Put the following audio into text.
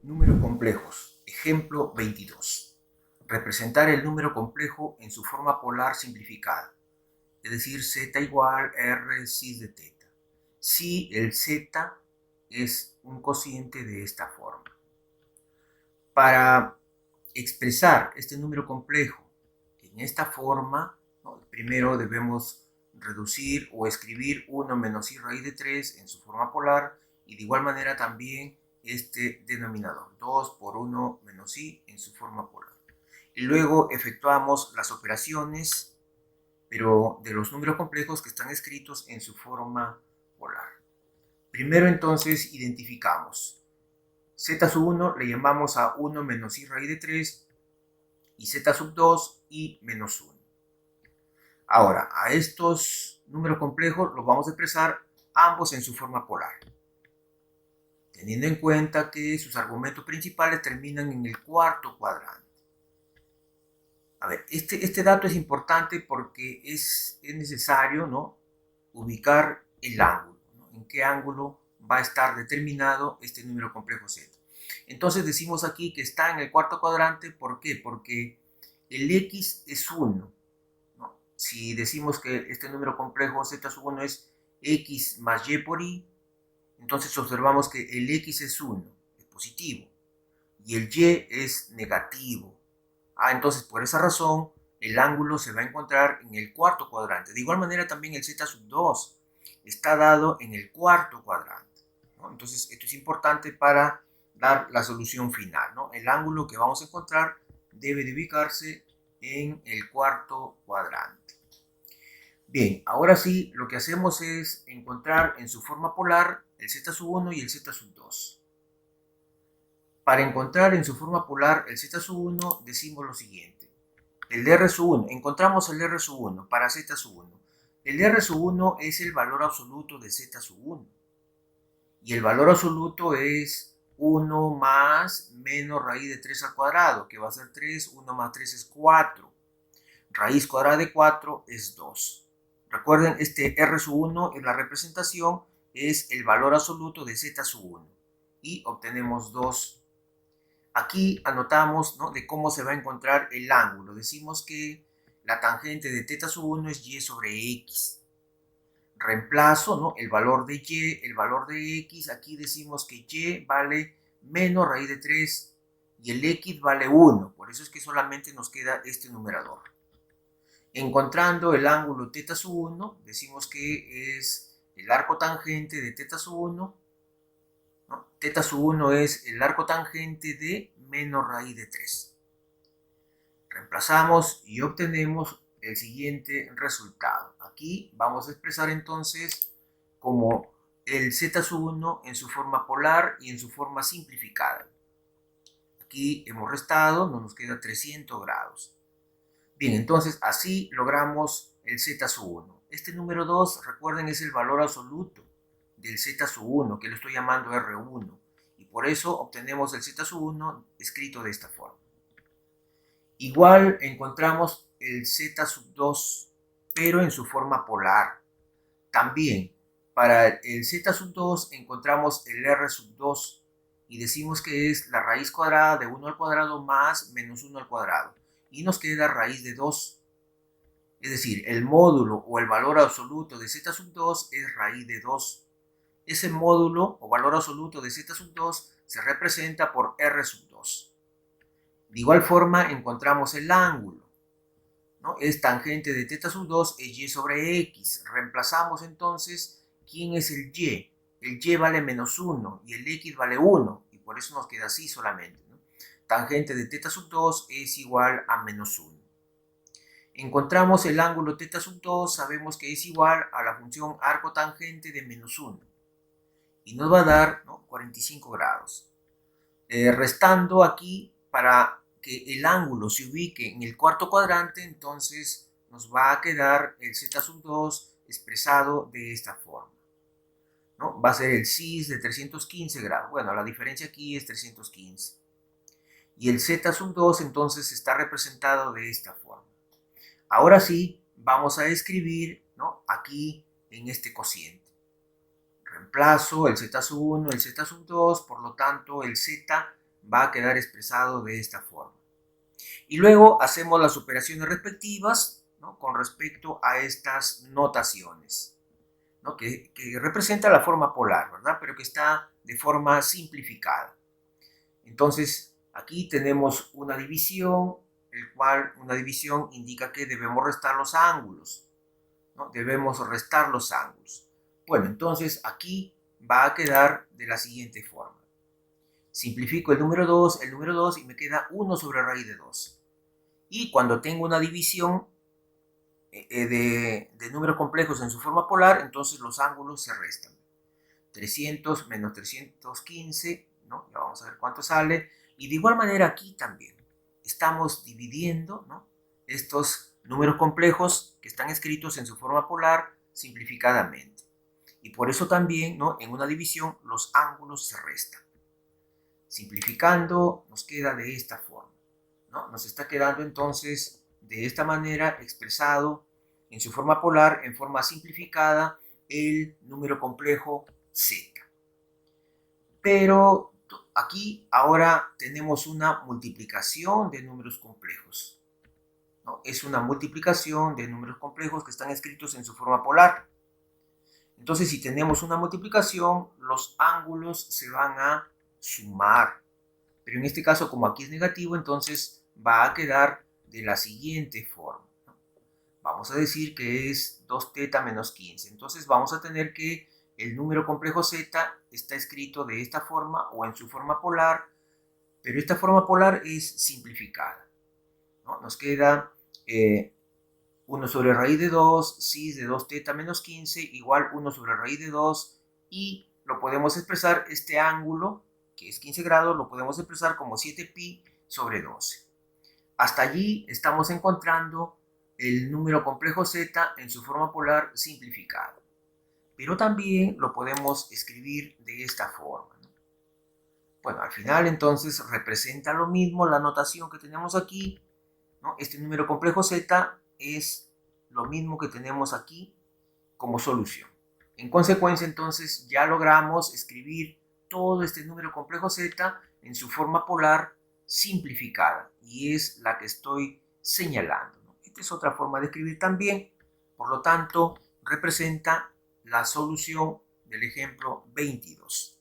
Números complejos. Ejemplo 22. Representar el número complejo en su forma polar simplificada, es decir, z igual r cis de teta. Si el z es un cociente de esta forma. Para expresar este número complejo en esta forma, ¿no? Primero debemos reducir o escribir 1 menos i raíz de 3 en su forma polar y de igual manera también este denominador, 2 por 1 menos i en su forma polar. Y luego efectuamos las operaciones, pero de los números complejos que están escritos en su forma polar. Primero entonces identificamos z sub 1 le llamamos a 1 menos i raíz de 3 y z sub 2 i menos 1. Ahora, a estos números complejos los vamos a expresar ambos en su forma polar, teniendo en cuenta que sus argumentos principales terminan en el cuarto cuadrante. A ver, este dato es importante porque es necesario, ¿no?, ubicar el ángulo, ¿no? En qué ángulo va a estar determinado este número complejo z. Entonces decimos aquí que está en el cuarto cuadrante, ¿por qué? Porque el x es 1, ¿no? Si decimos que este número complejo z sub 1 es x más y por i, entonces observamos que el x es 1, es positivo, y el y es negativo. Entonces por esa razón el ángulo se va a encontrar en el cuarto cuadrante. De igual manera también el z sub 2 está dado en el cuarto cuadrante, ¿no? Entonces esto es importante para dar la solución final, ¿no? El ángulo que vamos a encontrar debe de ubicarse en el cuarto cuadrante. Bien, ahora sí, lo que hacemos es encontrar en su forma polar el z sub 1 y el z sub 2. Para encontrar en su forma polar el z sub 1 decimos lo siguiente. El r sub 1, encontramos el r sub 1 para z sub 1. El r sub 1 es el valor absoluto de z sub 1. Y el valor absoluto es 1 más menos raíz de 3 al cuadrado, que va a ser 3, 1 más 3 es 4. Raíz cuadrada de 4 es 2. Recuerden, este r sub 1 en la representación es el valor absoluto de z sub 1. Y obtenemos 2. Aquí anotamos, ¿no?, de cómo se va a encontrar el ángulo. Decimos que la tangente de θ sub 1 es y sobre x. Reemplazo, ¿no?, el valor de y, el valor de x. Aquí decimos que y vale menos raíz de 3 y el x vale 1. Por eso es que solamente nos queda este numerador. Encontrando el ángulo θ sub 1, decimos que es el arco tangente de θ sub 1, ¿no? θ sub 1 es el arco tangente de menos raíz de 3. Reemplazamos y obtenemos el siguiente resultado. Aquí vamos a expresar entonces como el z sub 1 en su forma polar y en su forma simplificada. Aquí hemos restado, nos queda 300 grados. Bien, entonces así logramos el z sub 1. Este número 2, recuerden, es el valor absoluto del z sub 1, que lo estoy llamando R1. Y por eso obtenemos el z sub 1 escrito de esta forma. Igual encontramos el z sub 2, pero en su forma polar. También, para el z sub 2 encontramos el r sub 2 y decimos que es la raíz cuadrada de 1 al cuadrado más menos 1 al cuadrado. Y nos queda raíz de 2. Es decir, el módulo o el valor absoluto de z sub 2 es raíz de 2. Ese módulo o valor absoluto de z sub 2 se representa por r sub 2. De igual forma encontramos el ángulo, ¿no? Es tangente de θ sub 2 es y sobre x. Reemplazamos entonces quién es el y. El y vale menos 1 y el x vale 1 y por eso nos queda así solamente, ¿no? Tangente de θ sub 2 es igual a menos 1. Encontramos el ángulo θ sub 2, sabemos que es igual a la función arco tangente de menos 1 y nos va a dar, ¿no?, 45 grados. Restando aquí, para que el ángulo se ubique en el cuarto cuadrante, entonces nos va a quedar el z sub 2 expresado de esta forma, ¿no? Va a ser el cis de 315 grados. Bueno, la diferencia aquí es 315. Y el z sub 2 entonces está representado de esta forma. Ahora sí, vamos a escribir, ¿no?, aquí en este cociente. Reemplazo el z sub 1, el z sub 2, por lo tanto el z va a quedar expresado de esta forma. Y luego hacemos las operaciones respectivas, ¿no?, con respecto a estas notaciones, ¿no?, que representa la forma polar, ¿verdad?, pero que está de forma simplificada. Entonces, aquí tenemos una división, el cual una división indica que debemos restar los ángulos, ¿no? Debemos restar los ángulos. Bueno, entonces aquí va a quedar de la siguiente forma. Simplifico el número 2 y me queda 1 sobre raíz de 2. Y cuando tengo una división de números complejos en su forma polar, entonces los ángulos se restan. 300 menos 315, ¿no? Ya vamos a ver cuánto sale. Y de igual manera aquí también estamos dividiendo, ¿no?, estos números complejos que están escritos en su forma polar simplificadamente. Y por eso también, ¿no?, en una división los ángulos se restan. Simplificando nos queda de esta forma, ¿no? Nos está quedando entonces de esta manera expresado en su forma polar, en forma simplificada, el número complejo z. Pero aquí ahora tenemos una multiplicación de números complejos, ¿no? Es una multiplicación de números complejos que están escritos en su forma polar. Entonces, si tenemos una multiplicación, los ángulos se van a sumar. Pero en este caso, como aquí es negativo, entonces va a quedar de la siguiente forma. Vamos a decir que es 2θ menos 15. Entonces vamos a tener que el número complejo z está escrito de esta forma o en su forma polar, pero esta forma polar es simplificada, ¿no? Nos queda 1 sobre raíz de 2, cis de 2θ menos 15, igual 1 sobre raíz de 2, y lo podemos expresar, este ángulo, que es 15 grados, lo podemos expresar como 7pi sobre 12. Hasta allí estamos encontrando el número complejo z en su forma polar simplificada. Pero también lo podemos escribir de esta forma, ¿no? Bueno, al final entonces representa lo mismo la notación que tenemos aquí, ¿no? Este número complejo z es lo mismo que tenemos aquí como solución. En consecuencia, entonces, ya logramos escribir todo este número complejo z en su forma polar simplificada, y es la que estoy señalando, ¿no? Esta es otra forma de escribir también, por lo tanto, representa la solución del ejemplo 22.